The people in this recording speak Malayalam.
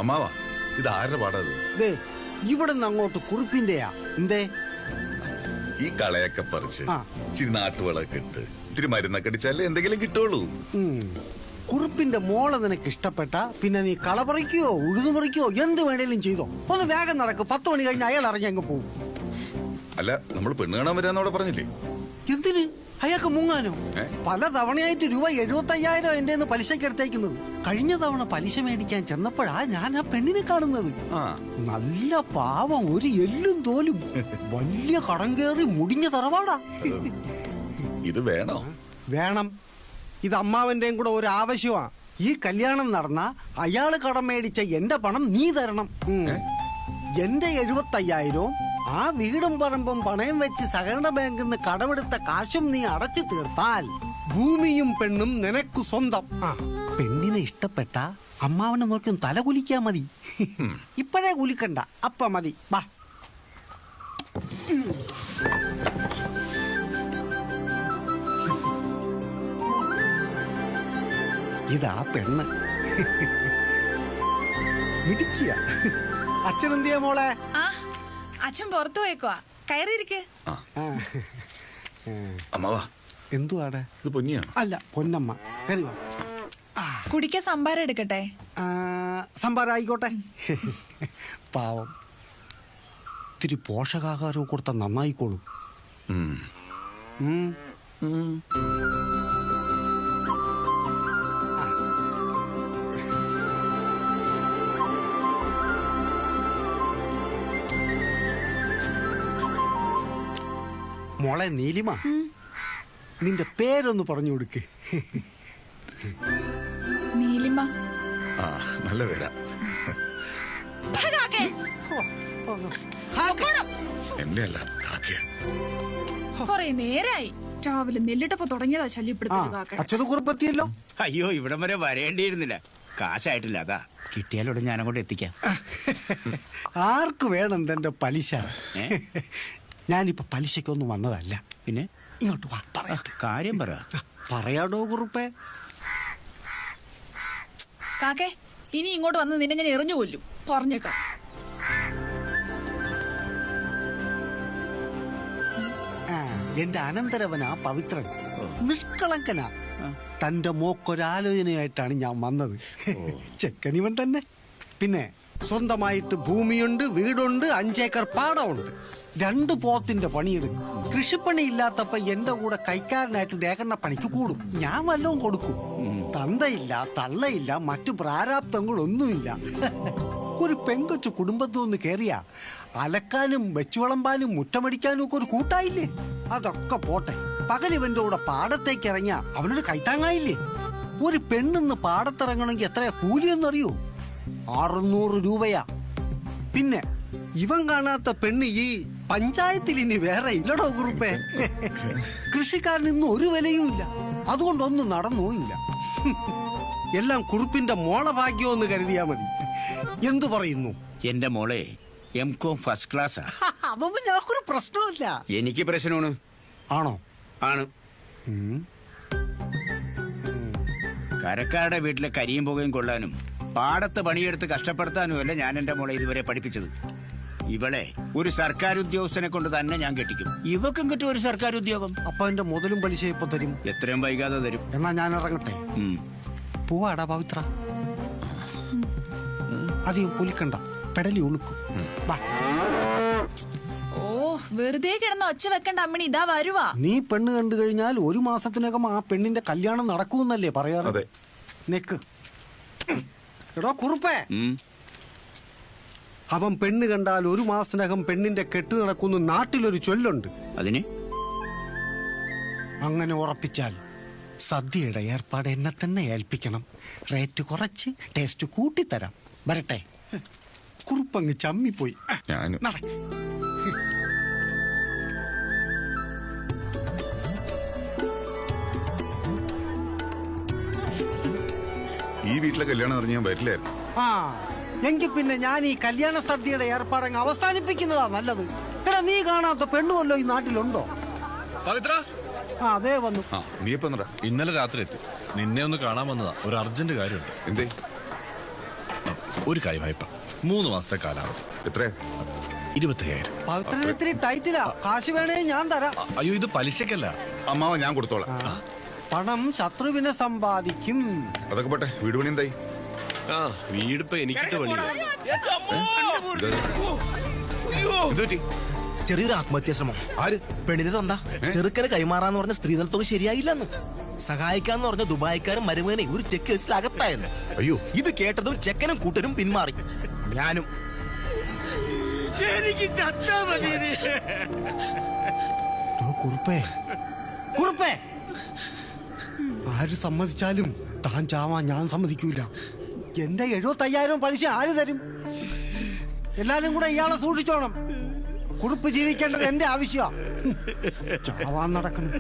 അമ്മാവാ, ഇത് ആരുടെ പാടാത്? ഇവിടെ നിന്ന് അങ്ങോട്ട് കുറിപ്പിന്റെയാ. എന്തേ? ഈ കളയൊക്കെ പറിച്ച് ഇച്ചിരി നാട്ടുവളൊക്കെ ഇട്ട് ഇത്തിരി മരുന്നൊക്കെ അടിച്ചാലേ എന്തെങ്കിലും കിട്ടുള്ളൂ. കുറിപ്പിന്റെ മോളെ നിനക്ക് ഇഷ്ടപ്പെട്ട പിന്നെ നീ കള പറിക്കുകയോ ഉഴുതു പറിക്കുകയോ എന്ത് വേണേലും ചെയ്തോ. ഒന്ന് വേഗം നടക്ക്. 10 മണി കഴിഞ്ഞ് അയാൾ ഇറങ്ങി അങ്ങ് പോകും. അല്ല, നമ്മൾ പെണ്ണ് കാണാൻ വരാന്നവിടെ പറഞ്ഞില്ലേ? എന്തിന്? അയാൾക്ക് മുങ്ങാനോ? പല തവണയായിട്ട് രൂപ 75,000 എന്റെ പലിശക്ക് എടുത്തേക്കുന്നത്. കഴിഞ്ഞ തവണ പലിശ മേടിക്കാൻ ചെന്നപ്പോഴാ ഞാൻ ആ പെണ്ണിനെ കാണുന്നത്. നല്ല പാവം, ഒരു എല്ലും തോലും, വലിയ കടം കയറി മുടിഞ്ഞ തറവാടാ. ഇത് വേണോ? വേണം. ഇത് അമ്മാവന്റെയും കൂടെ ഒരു ആവശ്യമാ. ഈ കല്യാണം നടന്ന അയാള് കടം മേടിച്ച എന്റെ പണം നീ തരണം. എന്റെ 75,000 ആ വീടും പറമ്പും പണയം വെച്ച് സഹകരണ ബാങ്കിൽ നിന്ന് കടമെടുത്ത കാശും നീ അടച്ചു തീർത്താൽ ഭൂമിയും പെണ്ണും നിനക്ക് സ്വന്തം. പെണ്ണിനെ ഇഷ്ടപ്പെട്ട അമ്മാവനെ നോക്കി ഒന്ന് തല കുലിക്കാ മതി. ഇപ്പോഴേ കുലിക്കണ്ട, അപ്പ മതി. ബാ. ഇതാ പെണ്ണ്. മിടിക്കുക. അച്ഛനെന്തിയാ മോളെ? അച്ഛൻ പുറത്തു പോയേക്കുവാ. കയറിയിരിക്കെ. അമ്മാവാ, എന്തുവാടെ? ഇത് പൊന്നിയാണ്. അല്ല, പൊന്നമ്മ. കരുവാ. കുടിക്കാൻ സംഭാരം എടുക്കട്ടെ? സംഭാരം ആയിക്കോട്ടെ. പാവം, ഇത്തിരി പോഷകാഹാരവും കൊടുത്ത നന്നായിക്കോളും. മോളെ നീലിമ, നിന്റെ പേരൊന്ന് പറഞ്ഞു കൊടുക്ക്. നീലിമ. നല്ല പേരാ. എന്നെ അല്ല, കാക്കയാ. കൊറേ നേരായി രാവിലെ നെല്ലിട്ടപ്പോ തുടങ്ങിയതാ ശല്യപ്പെടുത്തുന്നത്. അച്ഛന് കുറിപ്പെത്തിയല്ലോ. അയ്യോ, ഇവിടം വരെ വരേണ്ടിയിരുന്നില്ല. കാശായിട്ടില്ല. അതാ കിട്ടിയാലോടെ ഞാൻ അങ്ങോട്ട് എത്തിക്കാം. ആർക്ക് വേണം തന്റെ പലിശ? ഞാനിപ്പോ പലിശക്കൊന്നും വന്നതല്ല. പിന്നെ ഇങ്ങോട്ട് വാ, പറയട്ടെ. കാര്യം പറ. പറയാടോ കുറുപ്പേ. കാക്കേ, ഇനി ഇങ്ങോട്ട് വന്ന് നിന്നെ ഞാൻ എറിഞ്ഞു കൊല്ലും. പറഞ്ഞേക്കാം. എന്റെ അനന്തരവനാ പവിത്രൻ, നിഷ്കളങ്കനാ. തന്റെ മോക്കൊരാലോചനയായിട്ടാണ് ഞാൻ വന്നത്. ചെക്കനിവൻ തന്നെ. പിന്നെ സ്വന്തമായിട്ട് ഭൂമിയുണ്ട്, വീടുണ്ട്, 5 ഏക്കർ പാടമുണ്ട്, 2 പോത്തിന്റെ പണിയെടുക്കും. കൃഷിപ്പണി ഇല്ലാത്തപ്പോ എന്റെ കൂടെ കൈക്കാരനായിട്ട് ദേഹണ്ണ പണിക്ക് കൂടും. ഞാൻ വല്ലതും കൊടുക്കും. തന്തയില്ല, തള്ളയില്ല, മറ്റു പ്രാരാബ്ദങ്ങളൊന്നുമില്ല. ഒരു പെങ്കൊച്ചു കുടുംബത്തിൽ നിന്ന് കയറിയ അലക്കാനും വെച്ചു വിളമ്പാനും മുറ്റമടിക്കാനും ഒക്കെ ഒരു കൂട്ടായില്ലേ? അതൊക്കെ പോട്ടെ. പകലിവന്റെ കൂടെ പാടത്തേക്ക് ഇറങ്ങിയ അവനൊരു കൈത്താങ്ങായില്ലേ? ഒരു പെണ്ണിന്ന് പാടത്തിറങ്ങണമെങ്കിൽ എത്രയാ കൂലിയെന്നറിയോ? 600 രൂപയാ. പിന്നെ ഇവൻ കാണാത്ത പെണ്ണ് ഈ പഞ്ചായത്തിൽ ഇനി വേറെ ഇല്ലടോ കുറുപ്പേ. കൃഷിക്കാരൻ ഇന്നും ഒരു വിലയും ഇല്ല. അതുകൊണ്ടൊന്നും നടന്നുമില്ല. എല്ലാം കുറുപ്പിന്റെ മോള ഭാഗ്യമെന്ന് കരുതിയാ മതി. എന്തു പറയുന്നു? എന്റെ മോളെ M.Com ഫസ്റ്റ് ക്ലാസ്സാ. അതൊന്നും ഞങ്ങൾക്കൊരു പ്രശ്നമില്ല. എനിക്ക് പ്രശ്നമാണ്. ആണോ? ആണ്. കരക്കാരുടെ വീട്ടിലെ കരിയും പുകയും കൊള്ളാനും പാടത്ത് പണിയെടുത്ത് കഷ്ടപ്പെടുത്താനും അല്ല ഞാൻ എന്റെ മോളെ ഇതുവരെ പഠിപ്പിച്ചത്. ഇവളെ ഒരു സർക്കാർ ഉദ്യോഗസ്ഥനെ കൊണ്ട് തന്നെ ഞാൻ കെട്ടിക്കും. ഇവക്കും കിട്ടും ഒരു സർക്കാർ ഉദ്യോഗം. അപ്പൊ എന്റെ മുതലും പലിശ ഇപ്പൊ തരും? എത്രയും വൈകാതെ തരും. എന്നാ ഞാൻ ഇറങ്ങട്ടെ. പോവാടാ പവിത്ര. അധികം കുലിക്കണ്ട, പെടലി ഉളുക്കും. ഓ, വെറുതെ കിടന്ന് ഒച്ച വെക്കണ്ട അമ്മണി, ഇതാ വരുവാ. നീ പെണ്ണ് കണ്ടു കഴിഞ്ഞാൽ 1 മാസത്തിനകം ആ പെണ്ണിന്റെ കല്യാണം നടക്കൂന്നല്ലേ പറയാറ്? നിക്ക്. എടോ കുറുപ്പേ, അവൻ പെണ്ണ് കണ്ടാൽ 1 മാസത്തിനകം പെണ്ണിന്റെ കെട്ട് നടക്കുന്ന നാട്ടിലൊരു ചൊല്ലുണ്ട്. അതിന് അങ്ങനെ ഉറപ്പിച്ചാൽ സദ്യയുടെ ഏർപ്പാട് എന്നെ തന്നെ ഏൽപ്പിക്കണം. റേറ്റ് കുറച്ച് ടേസ്റ്റ് കൂട്ടിത്തരാം. വരട്ടെ. കുറുപ്പങ്ങ് ചമ്മിപ്പോയി. നടക്ക്. ഈ വീട്ടിലെ കല്യാണം അറിഞ്ഞ് ഞാൻ വരില്ലായിരുന്നു. എങ്കിൽ പിന്നെ ഞാൻ ഈ കല്യാണ സദ്യയുടെ ഏർപ്പാടങ്ങ് അവസാനിപ്പിക്കുന്നതാ നല്ലത്. എടാ, നീ കാണാത്ത പെണ്ണുമല്ലോ ഈ നാട്ടിലുണ്ടോ? അതേ വന്നു. നീ എപ്പോ? ഇന്നലെ രാത്രി എത്തി. നിന്നെ ഒന്ന് കാണാൻ വന്നതാ. ഒരു അർജന്റ് കാര്യമുണ്ട്. എന്തേ? ഒരു കൈ വായ്പ 3 മാസത്തെ കാലാവധി. എത്രയാ? 25,000. പവിത്രന് ഇത്തിരി ടൈറ്റിലാ. കാശ് വേണേ ഞാൻ തരാം. അയ്യോ, ഇത് പലിശക്കല്ല. അമ്മാവ ഞാൻ കൊടുത്തോളാം. പണം ശത്രുവിനെ സമ്പാദിക്കും. അതൊക്കെ പോട്ടെ, വീട് പണി എന്തായി? വീടിപ്പോ എനിക്കിട്ട് പണി. ചെറിയൊരു ആത്മഹത്യാ ശ്രമം. ആര്? പെണ്ണിന് തന്ത ചെറുക്കനെ കൈമാറാന്ന് പറഞ്ഞ സ്ത്രീധനത്തുക ശരിയായില്ലെന്ന്. സഹായിക്കാന്ന് പറഞ്ഞ ദുബായിക്കാരും മരുമകനെ ഒരു ചെക്ക് കേസിൽ അകത്തായെന്ന്. അയ്യോ, ഇത് കേട്ടതും ചെക്കനും കൂട്ടരും പിന്മാറി. ഞാനും. എനിക്ക് ചത്താ മതി. കുറുപ്പേ, കുറുപ്പേ, ആര് സമ്മതിച്ചാലും താൻ ചാവാൻ ഞാൻ സമ്മതിക്കൂല. എന്റെ 75,000 പലിശ ആര് തരും? എല്ലാരും കൂടെ ഇയാളെ സൂക്ഷിച്ചോണം. കുറുപ്പ് ജീവിക്കേണ്ടത് എന്റെ ആവശ്യമാ. ചാവാൻ നടക്കണം.